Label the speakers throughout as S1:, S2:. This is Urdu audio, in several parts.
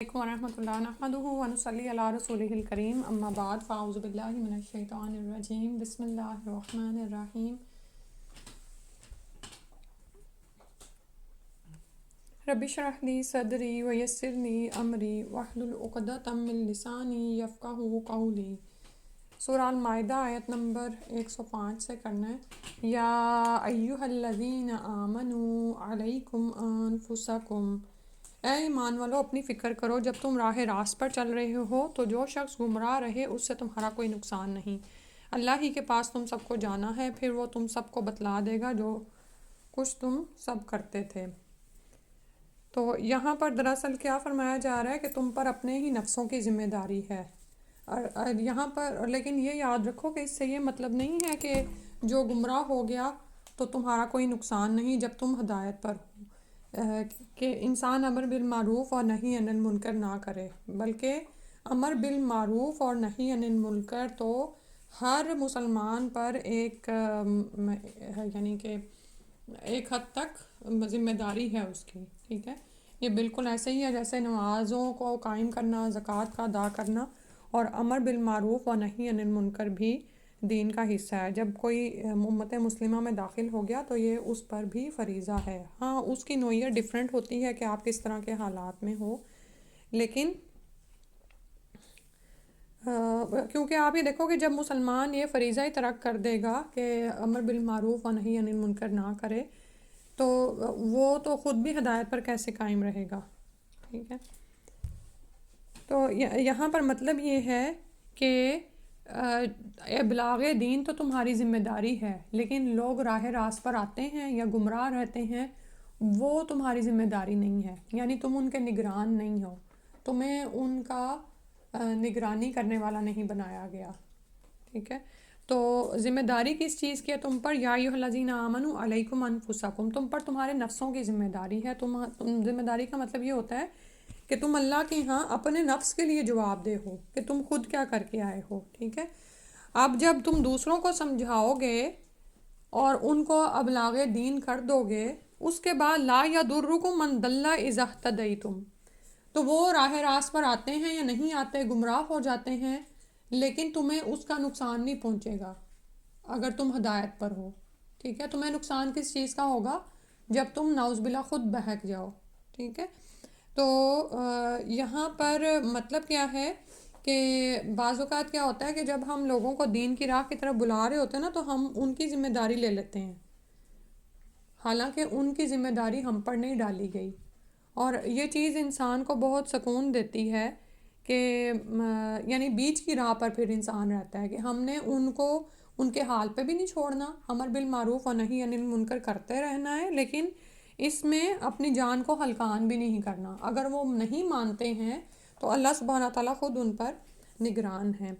S1: علیکم ورحمۃ اللہ نحمدہ ونصلی علی رسولہ الکریم اما بعد فاعوذ باللہ من الشیطان الرجیم بسم اللہ الرحمن الرحیم رب اشرح لی صدری ویسر لی امری واحلل عقدۃ من لسانی یفقہوا قولی۔ سورہ المائدہ آیت نمبر 105 سے کرنا ہے۔ یا ایہا الذین آمنوا علیکم انفسکم، اے ایمان والو اپنی فکر کرو جب تم راہ راست پر چل رہے ہو تو جو شخص گمراہ رہے اس سے تمہارا کوئی نقصان نہیں۔ اللہ ہی کے پاس تم سب کو جانا ہے، پھر وہ تم سب کو بتلا دے گا جو کچھ تم سب کرتے تھے۔ تو یہاں پر دراصل کیا فرمایا جا رہا ہے کہ تم پر اپنے ہی نفسوں کی ذمہ داری ہے۔ اور یہاں پر لیکن یہ یاد رکھو کہ اس سے یہ مطلب نہیں ہے کہ جو گمراہ ہو گیا تو تمہارا کوئی نقصان نہیں جب تم ہدایت پر ہو، کہ انسان امر بالمعروف اور نہی عن المنکر نہ کرے، بلکہ امر بالمعروف اور نہی عن المنکر تو ہر مسلمان پر ایک یعنی کہ ایک حد تک ذمہ داری ہے اس کی، ٹھیک ہے۔ یہ بالکل ایسے ہی ہے جیسے نمازوں کو قائم کرنا، زکوٰۃ کا ادا کرنا اور امر بالمعروف اور نہی عن المنکر بھی دین کا حصہ ہے۔ جب کوئی امت مسلمہ میں داخل ہو گیا تو یہ اس پر بھی فریضہ ہے۔ ہاں اس کی نوعیت ڈیفرنٹ ہوتی ہے کہ آپ کس طرح کے حالات میں ہو، لیکن کیونکہ آپ یہ دیکھو کہ جب مسلمان یہ فریضہ ہی ترک کر دے گا کہ امر بالمعروف اور نہی عن المنکر نہ کرے تو وہ تو خود بھی ہدایت پر کیسے قائم رہے گا، ٹھیک ہے۔ تو یہاں پر مطلب یہ ہے کہ ابلاغ دین تو تمہاری ذمہ داری ہے، لیکن لوگ راہ راست پر آتے ہیں یا گمراہ رہتے ہیں وہ تمہاری ذمہ داری نہیں ہے، یعنی تم ان کے نگران نہیں ہو، تمہیں ان کا نگرانی کرنے والا نہیں بنایا گیا، ٹھیک ہے۔ تو ذمہ داری کس چیز کی ہے تم پر؟ یا ایھا الذین آمنوا علیکم انفسکم، تم پر تمہارے نفسوں کی ذمہ داری ہے۔ تم ذمہ داری کا مطلب یہ ہوتا ہے کہ تم اللہ کے ہاں اپنے نفس کے لیے جواب دہ ہو کہ تم خود کیا کر کے آئے ہو، ٹھیک ہے۔ اب جب تم دوسروں کو سمجھاؤ گے اور ان کو ابلاغ دین کر دو گے، اس کے بعد لا یضرکم من ضل اذا اہتدیتم، تو وہ راہ راست پر آتے ہیں یا نہیں آتے، گمراہ ہو جاتے ہیں، لیکن تمہیں اس کا نقصان نہیں پہنچے گا اگر تم ہدایت پر ہو، ٹھیک ہے۔ تمہیں نقصان کس چیز کا ہوگا؟ جب تم نعوذ باللہ خود بہک جاؤ، ٹھیک ہے۔ تو یہاں پر مطلب کیا ہے کہ بعض اوقات کیا ہوتا ہے کہ جب ہم لوگوں کو دین کی راہ کی طرف بلا رہے ہوتے ہیں نا تو ہم ان کی ذمہ داری لے لیتے ہیں، حالانکہ ان کی ذمہ داری ہم پر نہیں ڈالی گئی۔ اور یہ چیز انسان کو بہت سکون دیتی ہے کہ یعنی بیچ کی راہ پر پھر انسان رہتا ہے کہ ہم نے ان کو ان کے حال پہ بھی نہیں چھوڑنا، امر بالمعروف اور نہی عن المنکر کرتے رہنا ہے، لیکن اس میں اپنی جان کو ہلکان بھی نہیں کرنا۔ اگر وہ نہیں مانتے ہیں تو اللہ سبحانہ تعالیٰ خود ان پر نگران ہے۔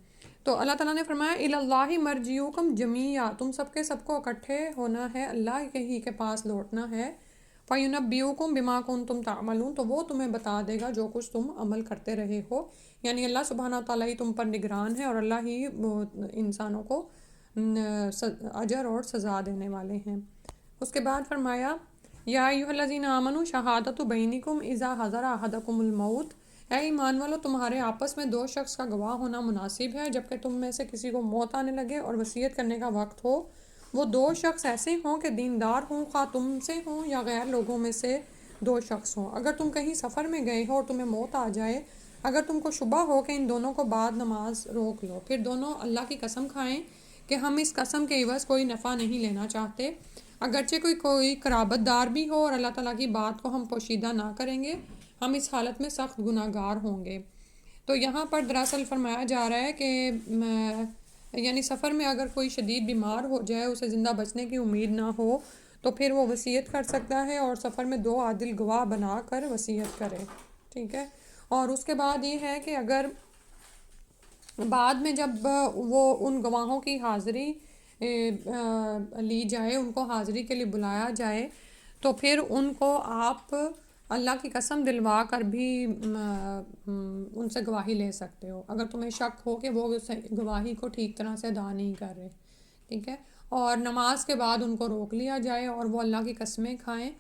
S1: تو اللہ تعالیٰ نے فرمایا الی اللہ مرجعکم جمیعا، تم سب کے سب کو اکٹھے ہونا ہے، اللہ کے ہی کے پاس لوٹنا ہے۔ فینبئکم بما کنتم تعملون، تو وہ تمہیں بتا دے گا جو کچھ تم عمل کرتے رہے ہو، یعنی اللہ سبحانہ تعالیٰ ہی تم پر نگران ہے اور اللہ ہی انسانوں کو اجر اور سزا دینے والے ہیں۔ اس کے بعد فرمایا یا ایھا الذین آمنوا شہادۃ بینکم اذا حضر احدکم الموت، اے ایمان والو تمہارے آپس میں دو شخص کا گواہ ہونا مناسب ہے جبکہ تم میں سے کسی کو موت آنے لگے اور وصیت کرنے کا وقت ہو، وہ دو شخص ایسے ہوں کہ دیندار ہوں، خواہ تم سے ہوں یا غیر لوگوں میں سے دو شخص ہوں۔ اگر تم کہیں سفر میں گئے ہو اور تمہیں موت آ جائے، اگر تم کو شبہ ہو کہ ان دونوں کو بعد نماز روک لو، پھر دونوں اللہ کی قسم کھائیں کہ ہم اس قسم کے عوض کوئی نفع نہیں لینا چاہتے، اگرچہ کوئی قرابت دار بھی ہو، اور اللہ تعالیٰ کی بات کو ہم پوشیدہ نہ کریں گے، ہم اس حالت میں سخت گناہ گار ہوں گے۔ تو یہاں پر دراصل فرمایا جا رہا ہے کہ یعنی سفر میں اگر کوئی شدید بیمار ہو جائے، اسے زندہ بچنے کی امید نہ ہو، تو پھر وہ وصیت کر سکتا ہے اور سفر میں دو عادل گواہ بنا کر وصیت کرے، ٹھیک ہے۔ اور اس کے بعد یہ ہے کہ اگر بعد میں جب وہ ان گواہوں کی حاضری لی جائے، ان کو حاضری کے لیے بلایا جائے، تو پھر ان کو آپ اللہ کی قسم دلوا کر بھی ان سے گواہی لے سکتے ہو اگر تمہیں شک ہو کہ وہ اس گواہی کو ٹھیک طرح سے ادا نہیں کر رہے، ٹھیک ہے۔ اور نماز کے بعد ان کو روک لیا جائے اور وہ اللہ کی قسمیں کھائیں۔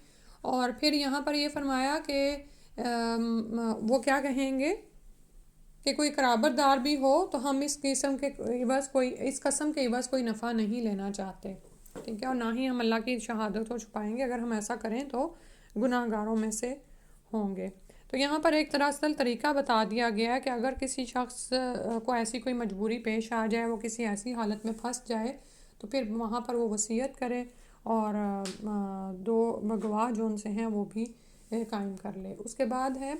S1: اور پھر یہاں پر یہ فرمایا کہ وہ کیا کہیں گے کہ کوئی قرابت دار بھی ہو تو ہم اس قسم کے عوض کوئی اس قسم کے عوض کوئی نفع نہیں لینا چاہتے، ٹھیک ہے، اور نہ ہی ہم اللہ کی شہادت کو چھپائیں گے، اگر ہم ایسا کریں تو گناہ گاروں میں سے ہوں گے۔ تو یہاں پر ایک دراصل طریقہ بتا دیا گیا ہے کہ اگر کسی شخص کو ایسی کوئی مجبوری پیش آ جائے، وہ کسی ایسی حالت میں پھنس جائے، تو پھر وہاں پر وہ وصیت کرے اور دو گواہ جو ان سے ہیں وہ بھی قائم کر لے۔ اس کے بعد ہے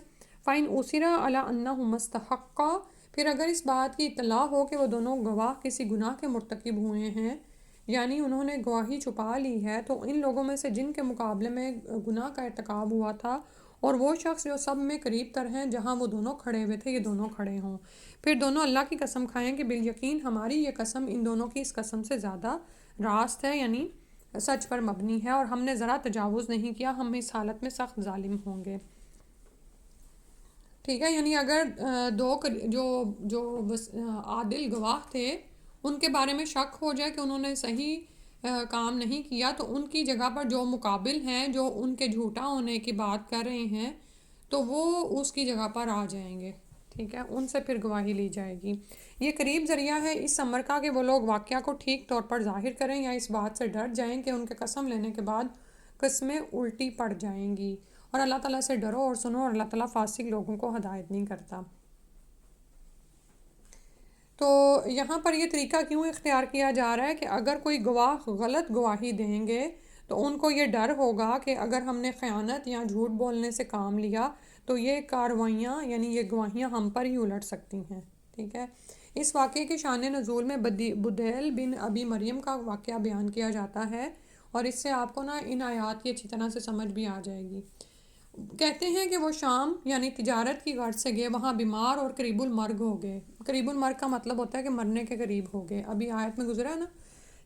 S1: فَإِنْ أُثِرَ عَلَىٰ أَنَّهُمَا اسْتَحَقَّا، پھر اگر اس بات کی اطلاع ہو کہ وہ دونوں گواہ کسی گناہ کے مرتکب ہوئے ہیں، یعنی انہوں نے گواہی چھپا لی ہے، تو ان لوگوں میں سے جن کے مقابلے میں گناہ کا ارتکاب ہوا تھا اور وہ شخص جو سب میں قریب تر ہیں جہاں وہ دونوں کھڑے ہوئے تھے، یہ دونوں کھڑے ہوں، پھر دونوں اللہ کی قسم کھائیں کہ بالیقین ہماری یہ قسم ان دونوں کی اس قسم سے زیادہ راست ہے، یعنی سچ پر مبنی ہے، اور ہم نے ذرا تجاوز نہیں کیا، ہم اس حالت میں سخت ظالم ہوں گے، ٹھیک ہے۔ یعنی اگر جو عادل گواہ تھے ان کے بارے میں شک ہو جائے کہ انہوں نے صحیح کام نہیں کیا، تو ان کی جگہ پر جو مقابل ہیں جو ان کے جھوٹا ہونے کی بات کر رہے ہیں تو وہ اس کی جگہ پر آ جائیں گے، ٹھیک ہے، ان سے پھر گواہی لی جائے گی۔ یہ قریب ذریعہ ہے اس امر کا کہ وہ لوگ واقعہ کو ٹھیک طور پر ظاہر کریں یا اس بات سے ڈر جائیں کہ ان کے قسم لینے کے بعد قسمیں الٹی پڑ جائیں گی، اور اللہ تعالیٰ سے ڈرو اور سنو، اور اللہ تعالیٰ فاسق لوگوں کو ہدایت نہیں کرتا۔ تو یہاں پر یہ طریقہ کیوں اختیار کیا جا رہا ہے کہ اگر کوئی گواہ غلط گواہی دیں گے تو ان کو یہ ڈر ہوگا کہ اگر ہم نے خیانت یا جھوٹ بولنے سے کام لیا تو یہ کارروائیاں یعنی یہ گواہیاں ہم پر ہی الٹ سکتی ہیں، ٹھیک ہے۔ اس واقعے کے شان نزول میں بدیل بن ابی مریم کا واقعہ بیان کیا جاتا ہے، اور اس سے آپ کو نا ان آیات کی اچھی طرح سے سمجھ بھی آ جائے گی۔ کہتے ہیں کہ وہ شام یعنی تجارت کی غرض سے گئے، وہاں بیمار اور قریب المرگ ہو گئے۔ قریب المرگ کا مطلب ہوتا ہے کہ مرنے کے قریب ہو گئے، ابھی آیت میں گزرا ہے نا،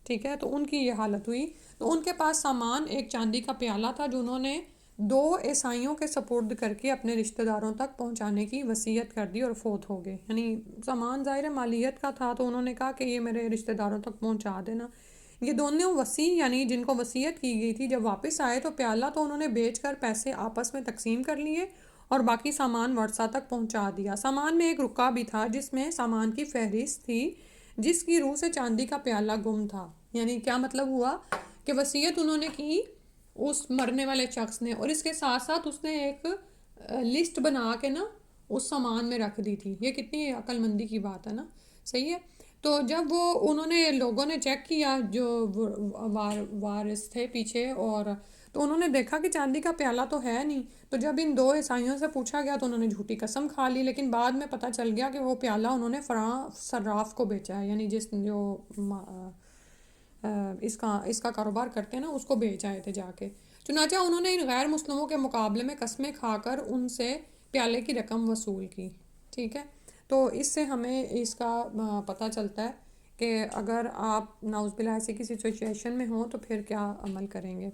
S1: ٹھیک ہے، تو ان کی یہ حالت ہوئی۔ تو ان کے پاس سامان ایک چاندی کا پیالہ تھا جو انہوں نے 2 عیسائیوں کے سپرد کر کے اپنے رشتہ داروں تک پہنچانے کی وصیت کر دی اور فوت ہو گئے، یعنی سامان ظاہر مالیت کا تھا تو انہوں نے کہا کہ یہ میرے رشتہ داروں تک پہنچا دینا۔ یہ دونوں وصی یعنی جن کو وصیت کی گئی تھی جب واپس آئے تو پیالہ تو انہوں نے بیچ کر پیسے آپس میں تقسیم کر لیے اور باقی سامان ورثہ تک پہنچا دیا۔ سامان میں ایک رکا بھی تھا جس میں سامان کی فہرست تھی، جس کی روح سے چاندی کا پیالہ گم تھا، یعنی کیا مطلب ہوا کہ وصیت انہوں نے کی اس مرنے والے شخص نے، اور اس کے ساتھ ساتھ اس نے ایک لسٹ بنا کے نا اس سامان میں رکھ دی تھی۔ یہ کتنی عقل مندی کی بات ہے نا، صحیح ہے۔ تو جب انہوں نے لوگوں نے چیک کیا جو وارث تھے پیچھے، اور تو انہوں نے دیکھا کہ چاندی کا پیالہ تو ہے نہیں، تو جب ان 2 عیسائیوں سے پوچھا گیا تو انہوں نے جھوٹی قسم کھا لی، لیکن بعد میں پتہ چل گیا کہ وہ پیالہ انہوں نے فراں صراف کو بیچا ہے، یعنی اس کا کاروبار کرتے ہیں نا اس کو بیچ آئے تھے جا کے۔ چنانچہ انہوں نے ان غیر مسلموں کے مقابلے میں قسمیں کھا کر ان سے پیالے کی رقم وصول کی، ٹھیک ہے۔ تو اس سے ہمیں اس کا پتہ چلتا ہے کہ اگر آپ نعوذ باللہ ایسی کسی سچویشن میں ہوں تو پھر کیا عمل کریں گے۔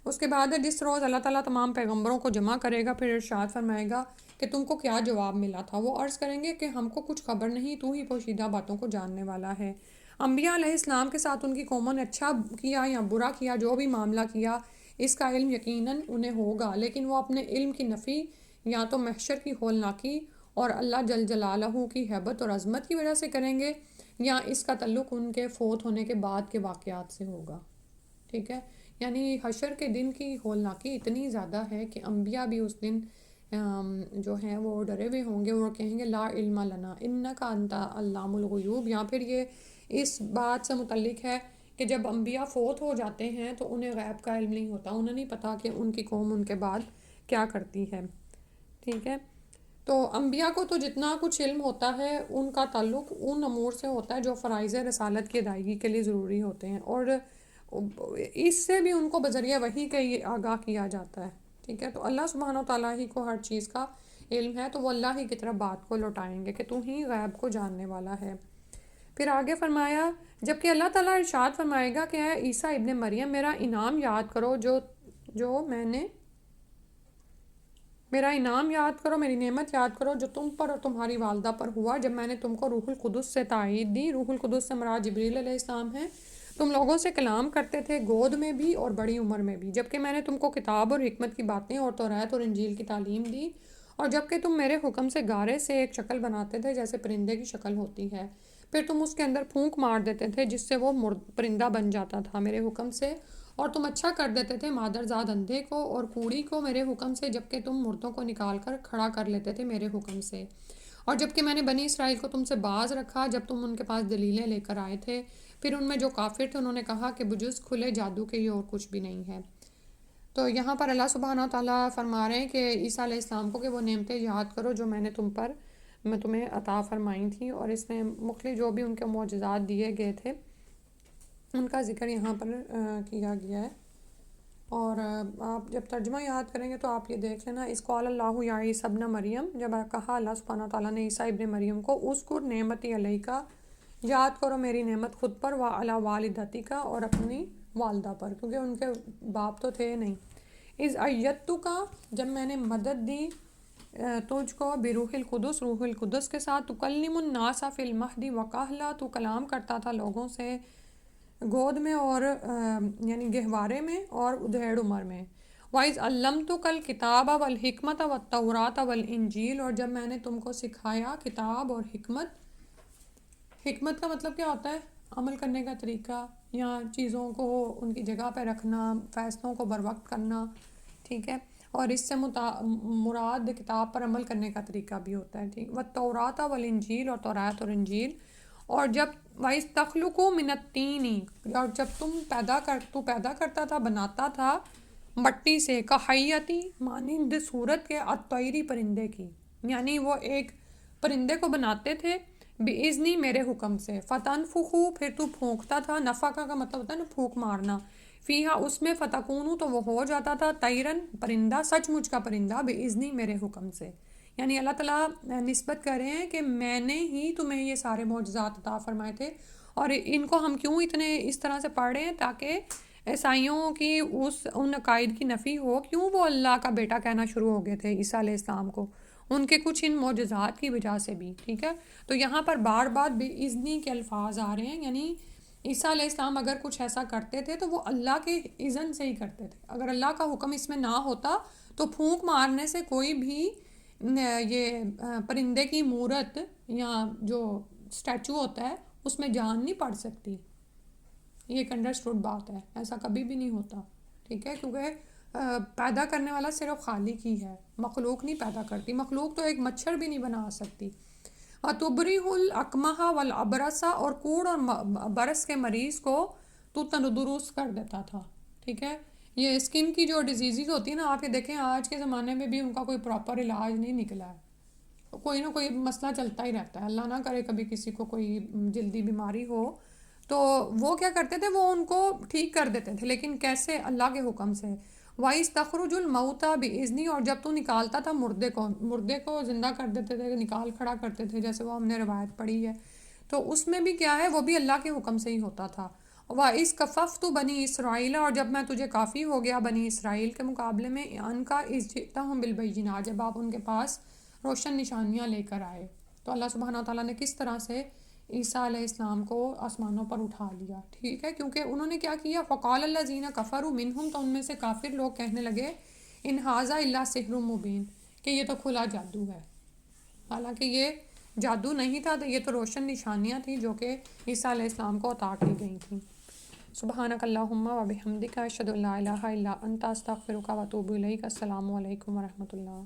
S1: اس کے بعد ہے جس روز اللہ تعالیٰ تمام پیغمبروں کو جمع کرے گا پھر ارشاد فرمائے گا کہ تم کو کیا جواب ملا تھا، وہ عرض کریں گے کہ ہم کو کچھ خبر نہیں، تو ہی پوشیدہ باتوں کو جاننے والا ہے۔ انبیاء علیہ السلام کے ساتھ ان کی قوموں نے اچھا کیا یا برا کیا، جو بھی معاملہ کیا اس کا علم یقیناً انہیں ہوگا، لیکن وہ اپنے علم کی نفی یا تو محشر کی ہولناکی اور اللہ جل جلالہ کی ہیبت اور عظمت کی وجہ سے کریں گے، یا اس کا تعلق ان کے فوت ہونے کے بعد کے واقعات سے ہوگا، ٹھیک ہے۔ یعنی حشر کے دن کی ہولناکی اتنی زیادہ ہے کہ انبیاء بھی اس دن جو ہیں وہ ڈرے ہوئے ہوں گے، وہ کہیں گے لا علم لنا انکا انت علام الغیوب، یا پھر یہ اس بات سے متعلق ہے کہ جب انبیاء فوت ہو جاتے ہیں تو انہیں غیب کا علم نہیں ہوتا، انہیں نہیں پتا کہ ان کی قوم ان کے بعد کیا کرتی ہے، ٹھیک ہے۔ تو انبیاء کو تو جتنا کچھ علم ہوتا ہے ان کا تعلق ان امور سے ہوتا ہے جو فرائض رسالت کی ادائیگی کے لیے ضروری ہوتے ہیں، اور اس سے بھی ان کو بذریعہ وحی کے آگاہ کیا جاتا ہے، ٹھیک ہے۔ تو اللہ سبحانہ و تعالیٰ ہی کو ہر چیز کا علم ہے، تو وہ اللہ ہی کی طرف بات کو لوٹائیں گے کہ تو ہی غیب کو جاننے والا ہے۔ پھر آگے فرمایا جبکہ اللہ تعالیٰ ارشاد فرمائے گا کہ اے عیسیٰ ابن مریم میرا انعام یاد کرو میرا انعام یاد کرو، میری نعمت یاد کرو جو تم پر اور تمہاری والدہ پر ہوا جب میں نے تم کو روح القدس سے تائید دی۔ روح القدس سے مراد جبریل علیہ السلام ہے۔ تم لوگوں سے کلام کرتے تھے گود میں بھی اور بڑی عمر میں بھی، جبکہ میں نے تم کو کتاب اور حکمت کی باتیں اور توریت اور انجیل کی تعلیم دی، اور جبکہ تم میرے حکم سے گارے سے ایک شکل بناتے تھے جیسے پرندے کی شکل ہوتی ہے، پھر تم اس کے اندر پھونک مار دیتے تھے جس سے وہ پرندہ بن جاتا تھا میرے حکم سے، اور تم اچھا کر دیتے تھے مادرزاد اندھے کو اور کوڑی کو میرے حکم سے، جبکہ تم مردوں کو نکال کر کھڑا کر لیتے تھے میرے حکم سے، اور جبکہ میں نے بنی اسرائیل کو تم سے باز رکھا جب تم ان کے پاس دلیلیں لے کر آئے تھے، پھر ان میں جو کافر تھے انہوں نے کہا کہ بجز کھلے جادو کے یہ اور کچھ بھی نہیں ہے۔ تو یہاں پر اللہ سبحانہ و تعالیٰ فرما رہے ہیں کہ عیسیٰ علیہ السلام کو کہ وہ نعمتیں یاد کرو جو میں تمہیں عطا فرمائی تھیں، اور اس میں مختلف جو بھی ان کے معجزات دیے گئے تھے ان کا ذکر یہاں پر کیا گیا ہے۔ اور آپ جب ترجمہ یاد کریں گے تو آپ یہ دیکھ لینا، اس قال اللہ یا عیسیٰ ابن مریم، جب کہا اللہ سبحانہ و تعالیٰ نے عیسیٰ ابن مریم کو اذکر نعمتی علیکا، یاد کرو میری نعمت خود پر، وعلی والدتی کا، اور اپنی والدہ پر، کیونکہ ان کے باپ تو تھے نہیں، از ایتو کا، جب میں نے مدد دی تجھ کو بروح القدس، روح القدس کے ساتھ، تکلم الناس فی المہدی وکہلا، تو کلام کرتا تھا لوگوں سے گود میں اور یعنی گہوارے میں اور ادھیڑ عمر میں، وَإِذْ عَلَّمْتُكَ الْكِتَابَ وَالْحِکْمَةَ وَالتَّوْرَاةَ وَالْإِنجِیلَ، اور جب میں نے تم کو سکھایا کتاب اور حکمت۔ حکمت کا مطلب کیا ہوتا ہے؟ عمل کرنے کا طریقہ، یا چیزوں کو ان کی جگہ پہ رکھنا، فیصلوں کو بروقت کرنا، ٹھیک ہے، اور اس سے مراد کتاب پر عمل کرنے کا طریقہ بھی ہوتا ہے، ٹھیک، وَالتَّوْرَاةَ وَالْإِنجِیلَ، اور توریت اور انجیل، اور جب وَإِذْ تَخْلُقُ مِنَ الطِّینِ، اور جب تو پیدا کرتا تھا، بناتا تھا مٹی سے، کحیتی، مانند صورت کے، الطیری، پرندے کی، یعنی وہ ایک پرندے کو بناتے تھے بِإِذْنِ، میرے حکم سے، فَتَنْفُخُ، پھر تو پھونکتا تھا، نفخہ کا مطلب ہوتا ہے نا پھونک مارنا، فیہا، اس میں، فتکونو، تو وہ ہو جاتا تھا، طیرن، پرندہ، سچ مچ کا پرندہ، بِإِذْنِ، میرے حکم سے، یعنی اللہ تعالیٰ نسبت کر رہے ہیں کہ میں نے ہی تمہیں یہ سارے معجزات عطا فرمائے تھے، اور ان کو ہم کیوں اتنے اس طرح سے پڑھ رہے ہیں؟ تاکہ عیسائیوں کی ان عقائد کی نفی ہو، کیوں وہ اللہ کا بیٹا کہنا شروع ہو گئے تھے عیسیٰ علیہ السلام کو، ان کے کچھ ان معجزات کی وجہ سے بھی، ٹھیک ہے، تو یہاں پر بار بار بِإِذْنِ کے الفاظ آ رہے ہیں، یعنی عیسیٰ علیہ السلام اگر کچھ ایسا کرتے تھے تو وہ اللہ کے اذن سے ہی کرتے تھے، اگر اللہ کا حکم اس میں نہ ہوتا تو پھونک مارنے سے کوئی بھی یہ پرندے کی مورت یا جو اسٹیچو ہوتا ہے اس میں جان نہیں پڑ سکتی، یہ ایک انڈرسٹوڈ بات ہے، ایسا کبھی بھی نہیں ہوتا، ٹھیک ہے، کیونکہ پیدا کرنے والا صرف خالق ہی ہے، مخلوق نہیں پیدا کرتی، مخلوق تو ایک مچھر بھی نہیں بنا سکتی، وَتُبْرِئُ الْأَكْمَحَ وَالْأَبْرَصَ، اور کوڑ اور برس کے مریض کو تو تندرست کر دیتا تھا، ٹھیک ہے، یہ اسکن کی جو ڈیزیزز ہوتی ہیں نا، آپ یہ دیکھیں آج کے زمانے میں بھی ان کا کوئی پراپر علاج نہیں نکلا ہے، کوئی نہ کوئی مسئلہ چلتا ہی رہتا ہے، اللہ نہ کرے کبھی کسی کو کوئی جلدی بیماری ہو تو وہ کیا کرتے تھے، وہ ان کو ٹھیک کر دیتے تھے، لیکن کیسے؟ اللہ کے حکم سے، وَإِذْ تَخْرُجُ الْمَوْتَى بِإِذْنِی، اور جب تو نکالتا تھا مردے کو زندہ کر دیتے تھے، نکال کھڑا کرتے تھے، جیسے وہ ہم نے روایت پڑھی ہے، تو اس میں بھی کیا ہے، وہ بھی اللہ کے حکم سے ہی ہوتا تھا، وَإِذْ كَفَفْتُ بَنِي إِسْرَائِیلَ، اور جب میں تجھے کافی ہو گیا بنی اسرائیل کے مقابلے میں، ان کا إِذْ جِئْتَهُم بِالْبَيِّنَاتِ، جب آپ ان کے پاس روشن نشانیاں لے کر آئے، تو اللہ سبحانہ وتعالیٰ نے کس طرح سے عیسیٰ علیہ السلام کو آسمانوں پر اٹھا لیا، ٹھیک ہے، کیونکہ انہوں نے کیا کیا، فَقَالَ الَّذِينَ كَفَرُوا مِنْهُمْ، تو ان میں سے کافر لوگ کہنے لگے، ان ھذا الا سحر مبین، کہ یہ تو کھلا جادو ہے، حالانکہ یہ جادو نہیں تھا، تو یہ تو روشن نشانیاں تھیں جو کہ عیسیٰ علیہ السلام کو عطا کی گئی تھیں۔ سبحانک اللہم و بحمدک، اشہد ان لا الہ الا انت، استغفرک و اتوب الیک، السلام علیکم و رحمۃ اللہ۔